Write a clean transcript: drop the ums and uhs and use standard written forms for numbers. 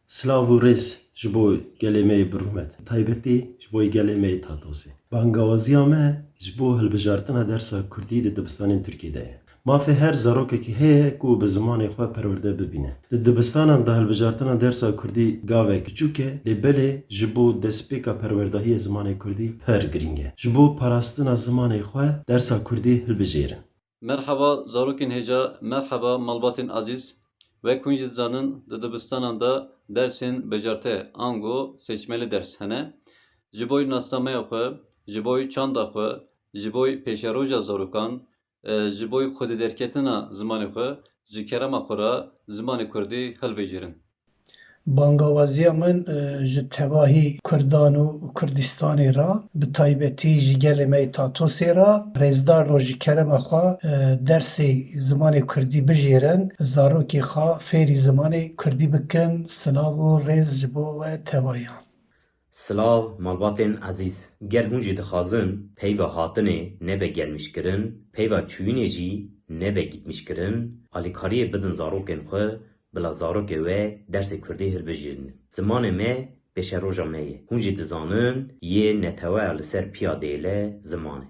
Slav û rêz ji bo gelê me yê birûmet, taybetî ji bo gelê me yê Tatosê. Bangawaziya me ji bo hilbijartina dersa Kurdî di dibistanên Tirkiyeyê de ye. Mafê her zarokekî heye ku bi zimanê xwe perwerde bibîne. Di dibistanan de hilbijartina dersa Kurdî gavek kiçûk e, lê belê ji bo destpêka perwerdehiyê zimanê Kurdî per girîng e. Ji bo parastina zimanê xwe dersa Kurdî hilbijêrin. Merhaba zarokên hêja, merhaba malbatên azîz. Wek hûn jî dizanin di dibistanan de dersên bijartê ango seçmeli ders hene. Ji bo nastameya xwe, ji bo çanda xwe, ji bo pêşeroja zarokan, ji bo xwedîderketina zimanê xwe, ji kerema xwe re zimanê Kurdî hilbijêrin. Bangawaziya min ji tevahî Kurdan û Kurdistanê re bi taybetî ji gelê me yê Tatosê re rêzdar ro ji kerema xwe dersê zimanê Kurdî bijêrin, zarokê xwe fêrî zimanê Kurdî bikin. Silav û rêz ji bo we tevahiyan. Silav malbatên ezîz, gel hûn jî dixwazin peyva hatinê nebe gelmişkirin, peyva çûyînê jî nebe gitmişkirin, alîkariyê bidin zarokên xwe bila zarokê we dersê Kurdî hilbijêrin. Zimanê me pêşeroja me ye. Hûn jî dizanin yê neteweya li ser piyadeyê le ziman e.